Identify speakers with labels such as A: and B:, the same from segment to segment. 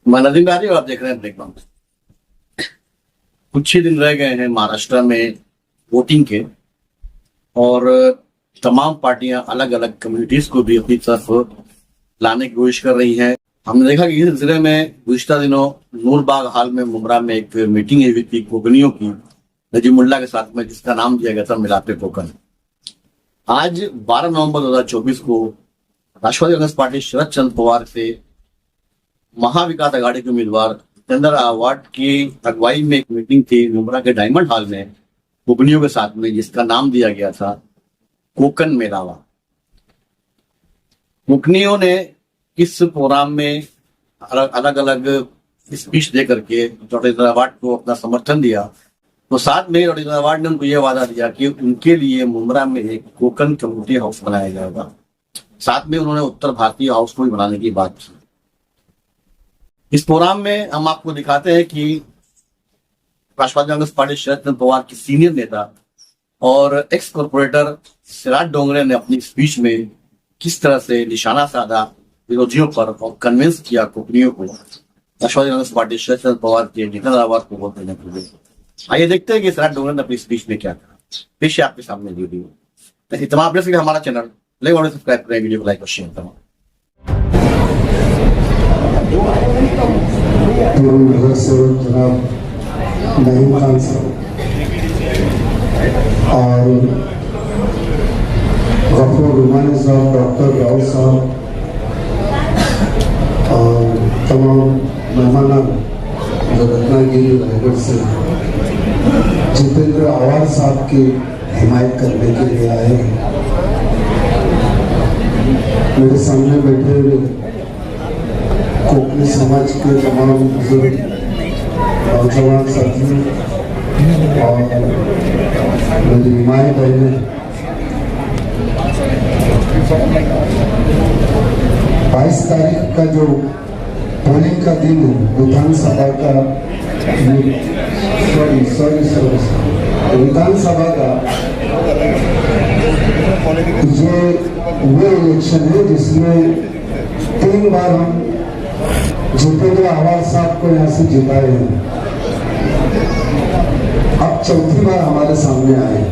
A: नदीम गाजी और आप देख रहे हैं ब्रेक बाउंस। कुछ ही दिन रह गए हैं महाराष्ट्र में वोटिंग के, और तमाम पार्टियां अलग अलग कम्युनिटीज को भी अपनी तरफ लाने की कोशिश कर रही हैं। हमने देखा कि इस सिलसिले में गुज़िश्ता दिनों नूरबाग हाल में मुमरा में एक मीटिंग हुई थी कोकनियों की नजीमुल्लाह के साथ में, जिसका नाम दिया गया था मिलापे कोकन। आज 12 नवंबर 2024 को राष्ट्रवादी कांग्रेस पार्टी शरद चंद्र पवार से महाविकास आघाड़ी के उम्मीदवार जितेंद्र आव्हाड की अगुवाई में एक मीटिंग थी मुमरा के डायमंड हॉल में कोकनियों के साथ में, जिसका नाम दिया गया था कोकन मेलावा। कोकनियों ने इस प्रोग्राम में अलग अलग स्पीच दे करके जितेंद्र आव्हाड को अपना समर्थन दिया। तो साथ में जितेंद्र आव्हाड ने उनको यह वादा दिया कि उनके लिए मुमरा में एक कोकन कम्युनिटी हाउस बनाया जाएगा। साथ में उन्होंने उत्तर भारतीय हाउस को भी बनाने की बात की। इस प्रोग्राम में हम आपको दिखाते हैं कि राष्ट्रवादी कांग्रेस पार्टी शरद चंद्र पवार की सीनियर नेता और एक्स कॉर्पोरेटर सिराज डोंगरे ने अपनी स्पीच में किस तरह से निशाना साधा विरोधियों पर और कन्विंस किया कोकनियों को राष्ट्रवादी कांग्रेस पार्टी शरद चंद्र पवार के जितेंद्र आव्हाड को वोट देने के लिए। आइए देखते हैं कि सिराज डोंगरे ने अपनी स्पीच में क्या कहा। पेश है आपके सामने वीडियो। इतना आप हमारा चैनल लाइक और सब्सक्राइब करें, वीडियो को लाइक और शेयर करें।
B: जनाब नईम खान साहब और गफूर रुमानी साहब, डॉक्टर राव साहब और तमाम मेहमान जो रत्नागिरी रायगढ़ से जितेंद्र आव्हाड साहब की हिमायत करने के लिए आए हैं। मेरे सामने बैठे हुए कोकनी समाज के तमाम बुजुर्ग और जवान साथियों और मेरी माएँ बहनें, 22 तारीख का जो पोलिंग का दिन है विधानसभा का, विधानसभा का ये वो इलेक्शन है जिसमें 3 बार हम जितेंद्र आव्हाड साहब को यहाँ से जिताए हैं। अब 4थी बार हमारे सामने आए।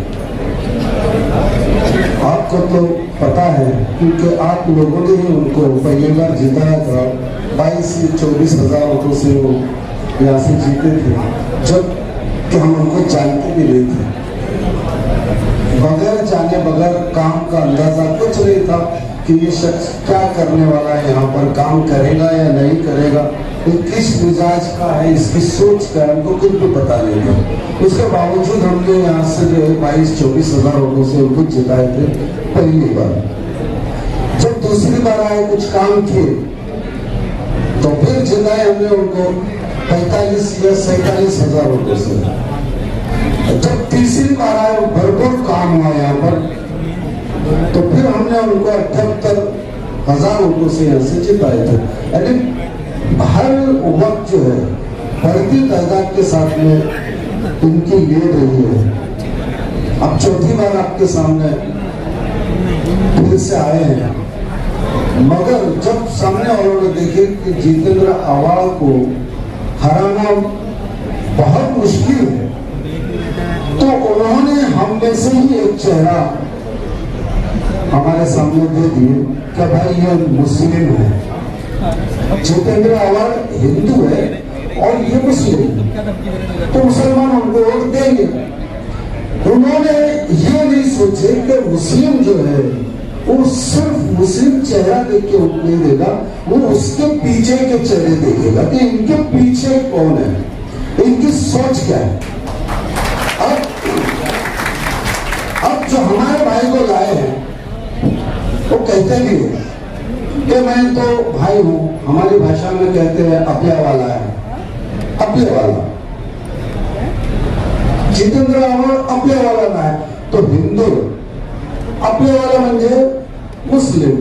B: आपको तो पता है क्योंकि आप लोगों ने ही उनको पहली बार जिताया था। 22 से 24 हजार वोटों से वो यहाँ से जीते थे, जब कि हम उनको जानते भी नहीं थे। बगैर जाने बगैर काम का अंदाजा कुछ नहीं था कि ये शख्स क्या करने वाला है, यहाँ पर काम करेगा या नहीं करेगा, किस मिजाज का है, इसकी सोच का है, हमको कुछ भी पता नहीं था। उसके बावजूद हमने यहाँ से जो है 22-24 हजार वोटों से उनको जिताए थे पहली बार। जब दूसरी बार आए कुछ काम किए तो फिर जिताए हमने उनको 45 या 47 हजार वोटों से। जब तीसरी बार आए भरपूर काम हुआ यहाँ पर, तो फिर हमने उनको 78 हजार वोटों से यहाँ से जिताए थे। यानी हर वक्त जो है बढ़ती तादाद के साथ में इनकी लीड रही है। अब 4थी बार आपके सामने फिर से आए हैं, मगर जब सामने वालों ने देखे कि जितेंद्र आव्हाड को हराना बहुत मुश्किल है, तो उन्होंने हम में से ही एक चेहरा हमारे सामने दे दिए कि भाई ये मुस्लिम है, जितेंद्र आव्हाड हिंदू है और ये मुस्लिम, तो मुसलमान उनको वोट देंगे। उन्होंने ये नहीं सोचे कि मुस्लिम जो है वो सिर्फ मुस्लिम चेहरा देख के वोट नहीं देगा, वो उसके पीछे के चेहरे देखेगा कि इनके पीछे कौन है, इनकी सोच क्या है। अब जो हमारे भाई को लाए हैं वो कहते भी है कि मैं तो भाई हूं, हमारी भाषा में कहते हैं अपया वाला है, अपया वाला। जितेंद्र आव्हाड अपया वाला ना है तो हिंदू, अपया वाला म्हणजे मुस्लिम।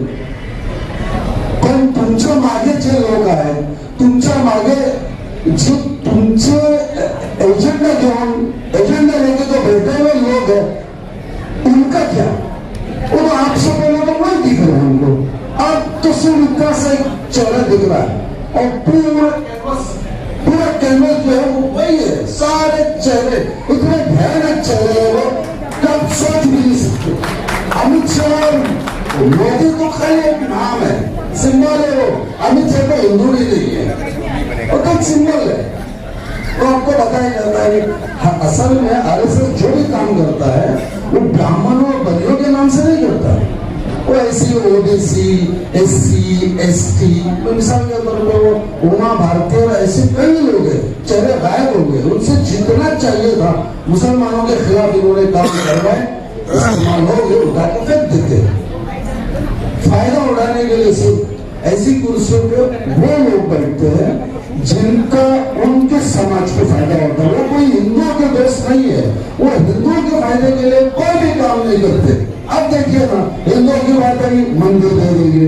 B: पण तुमच्या मागे जे लोक आहेत, तुमच्या मागे जो तुमचे एजेंडा लेके जो बैठे हुए लोग हैं, उनका क्या? वो आपसे पहले तो नहीं दिख रहा हमको, अब तो सिर्फ इतना सा एक चेहरा दिख रहा है। और पूरा कैनवस जो है वो वही है, सारे चेहरे इतने भयानक चेहरे हैं वो कि आप सोच भी नहीं सकते। अमित शाह और मोदी तो खाली एक नाम है, सिंबल है वो। अमित शाह को हिंदू ही नहीं है, वो तो सिंबल है। तो आपको बताया जाता है कि असल में आरएसएस जो भी काम करता है वो ब्राह्मणों और बलियों के नाम से नहीं करता। वो ऐसी ओबीसी, एससी, एसटी, मिसाल के तौर पर वो उमा भारतीय और ऐसे कई लोग हैं, चेहरे गायब हो गए। उनसे जितना चाहिए था मुसलमानों के खिलाफ इन्होंने काम करवाए, इस्तेमाल हो गए, उठा के फेंक देते। फायदा उठाने के लिए सिर्फ ऐसी कुर्सियों पे वो लोग बैठते हैं जिनका उनके समाज को फायदा होता है। वो कोई हिंदुओं के दोस्त नहीं है, वो हिंदुओं के फायदे के लिए कोई भी काम नहीं करते। अब देखिए ना, हिंदुओं की बात आई मंदिर दे देंगे,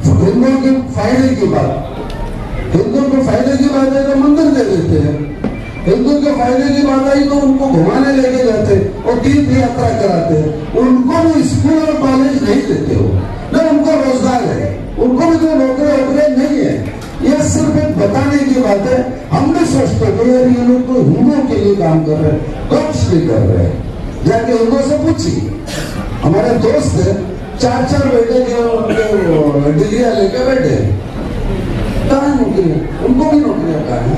B: हिंदुओं के फायदे की बात, हिंदुओं के फायदे की बात आई तो मंदिर दे देते हैं, हिंदुओं के फायदे की बात आई तो उनको घुमाने लेके जाते और तीर्थ यात्रा कराते हैं। उनको भी स्कूल और कॉलेज नहीं देते हो, न उनको रोजगार है, उनको भी कोई नौकरी वोकरी नहीं है। ये सिर्फ एक बताने की बात है। हम भी सोचते थे यार ये लोग तो हिंदुओं के लिए काम कर रहे हैं, कुछ नहीं कर रहे हैं। जाके हिंदुओं से पूछिए, हमारे दोस्त है 4-4 बेटे के डिग्रियां लेके बैठे, कहाँ नौकरी, उनको भी नौकरियां कहाँ है?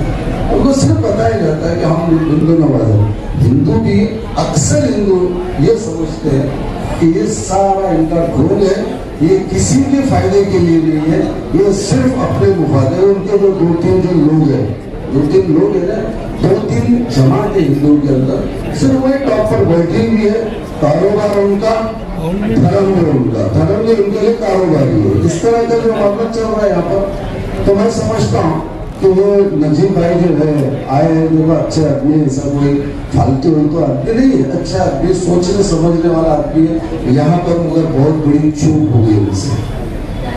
B: उनको सिर्फ बताया जाता है कि हम हिंदू नवाज हैं। हिंदू भी अक्सर हिंदू ये समझते हैं कि ये सारा इनका घोल है, ये किसी के फायदे के लिए नहीं है, ये सिर्फ अपने मुफाद है। उनके जो 2-3 जो लोग हैं, 2-3 लोग है ना, 2-3 जमात है हिंदुओं के अंदर, सिर्फ वही टॉप पर बैठी हुई है। कारोबार उनका, धर्म है उनका, धर्म भी उनके लिए कारोबारी है। इस तरह का जो मामला चल रहा है यहाँ पर, तो मैं समझता हूँ कि वो नजीब भाई जो है आए हैं, जो अच्छे आदमी, ऐसा कोई फालतू तो आदमी नहीं है, अच्छा आदमी, सोचने समझने वाला आदमी है। यहाँ पर मगर बहुत बड़ी चूक हो गई उनसे,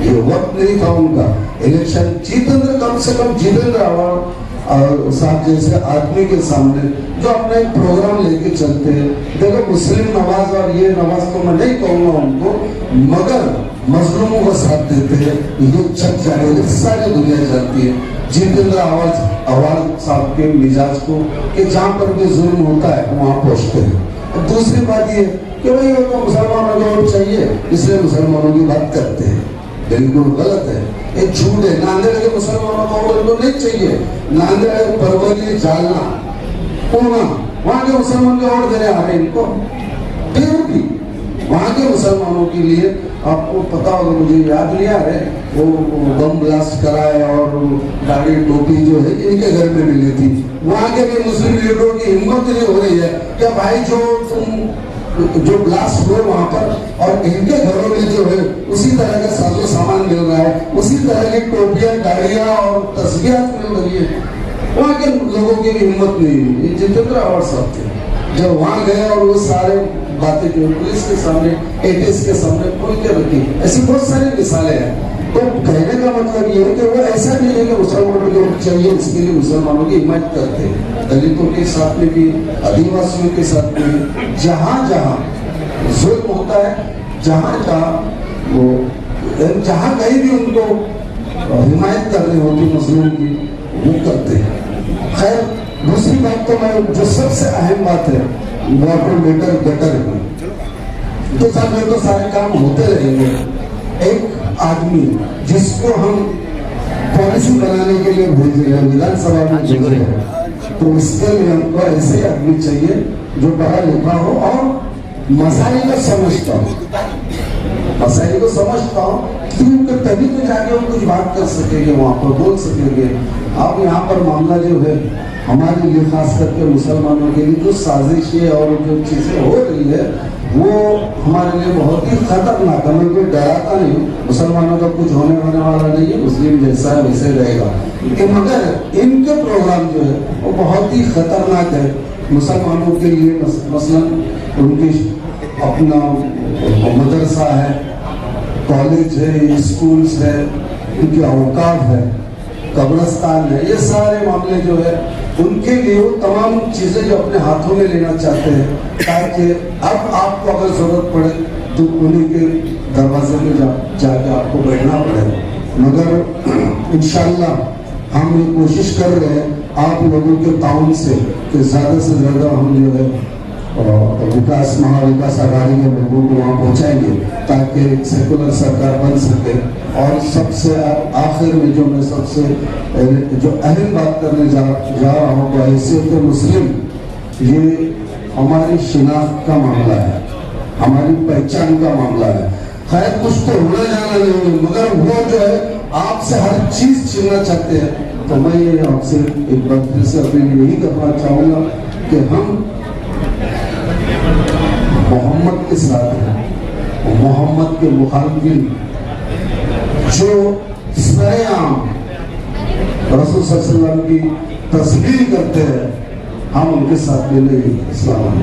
B: ये वक्त नहीं था उनका। इलेक्शन जितेंद्र, कम से कम जितेंद्र आवाज और साहब जैसे आदमी के सामने जो अपना एक प्रोग्राम लेके चलते हैं। देखो मुस्लिम नवाज और ये नवाज को मैं नहीं कहूँगा उनको, मगर मजलूमों का साथ देते हैं, ये छप जाने सारी दुनिया जानती है जितेंद्र आवाज साहब के मिजाज को, कि जहाँ पर भी जुल्म होता है वहाँ पहुँचते हैं। दूसरी बात ये कि भाई वो तो मुसलमानों को वोट चाहिए इसलिए मुसलमानों की बात करते हैं, बिल्कुल गलत है, एक झूठ है। नांदेड़ के मुसलमानों को वोट उनको नहीं चाहिए, नांदेड़, परवली, जालना, पूना, वहाँ के मुसलमान को वोट देने आ रहे हैं इनको। फिर भी वहाँ के मुसलमानों के लिए आपको पता होगा, मुझे याद नहीं आ रहे, वो बम ब्लास्ट कराए और दाढ़ी टोपी जो है इनके घर में मिली थी। वहाँ के भी मुस्लिम लीडरों की हिम्मत नहीं हो रही है कि भाई जो ब्लास्ट हुए वहाँ पर और इनके घरों में जो है उसी तरह का साजो सामान मिल रहा है, उसी तरह की टोपियां, गाड़ियां और तस्वीरें मिल रही है। वहाँ के लोगों की भी हिम्मत नहीं हुई। जितेंद्र आवाज साहब थे, जब वहाँ गए और वो सारे बातें जो पुलिस के सामने, एटीएस के सामने खोल के रखी, ऐसी बहुत सारी मिसालें हैं। तो कहने का मतलब ये है कि वो ऐसा नहीं है कि मुसलमानों को चाहिए इसके लिए मुसलमानों की हिमायत करते हैं, दलितों के साथ में भी, आदिवासियों के साथ में भी, जहाँ जहाँ जुल्म होता है, जहाँ कहीं भी उनको हिमायत करनी होती मुस्लिम की, वो करते हैं। खैर दूसरी बात तो मैं, जो सबसे अहम बात है, वाटर गटर तो साथ में तो सारे काम होते रहेंगे। एक आदमी जिसको हम पॉलिसी बनाने के लिए भेज रहे हैं, विधानसभा में भेज रहे हैं, तो इसके लिए हमको ऐसे आदमी चाहिए जो पढ़ा लिखा हो और मसाइल को समझता हो, मसाइल को समझता हो, क्योंकि तभी तो जाके हम कुछ बात कर सकेंगे, वहाँ पर बोल सकेंगे। अब यहाँ पर मामला जो है हमारे लिए, खास करके मुसलमानों के लिए जो साजिशें और जो चीजें हो रही है वो हमारे लिए बहुत ही खतरनाक है। मैं कोई डराता नहीं, मुसलमानों का कुछ होने वाला नहीं है, मुस्लिम जैसा है वैसे रहेगा, मगर इनके प्रोग्राम जो है वो बहुत ही खतरनाक है मुसलमानों के लिए। मसलन उनकी अपना मदरसा है, कॉलेज है, स्कूल्स है, उनके औकाफ है, कब्रिस्तान है, ये सारे मामले जो है उनके लिए वो तमाम चीजें जो अपने हाथों में लेना चाहते हैं, ताकि अब आपको अगर जरूरत पड़े तो उन्हीं के दरवाजे में जाके आपको बैठना पड़े। मगर इंशाल्लाह हम ये कोशिश कर रहे हैं आप लोगों के ताउन से कि ज़्यादा से ज़्यादा हम जो है विकास महाविकास आघाड़ी के लोगों को वहाँ पहुँचाएंगे ताकि सेकुलर सरकार बन सके। और सबसे आखिर में जो मैं सबसे जो अहम बात करने जा रहा हूँ तो हैसियत मुस्लिम, ये हमारी शिनाख्त का मामला है, हमारी पहचान का मामला है। खैर कुछ तो होना जाना नहीं, मगर वो जो है आपसे हर चीज छीनना चाहते हैं। तो मैं ये आपसे एक बार फिर से अपील यही करना चाहूँगा कि हम मोहम्मद के साथ हैं, मोहम्मद के मुखालिफिन जो सरेआम रसूल सल्लल्लाहु अलैहि वसल्लम की तस्वीर करते हैं, हम उनके साथ मिले। इस्लाम।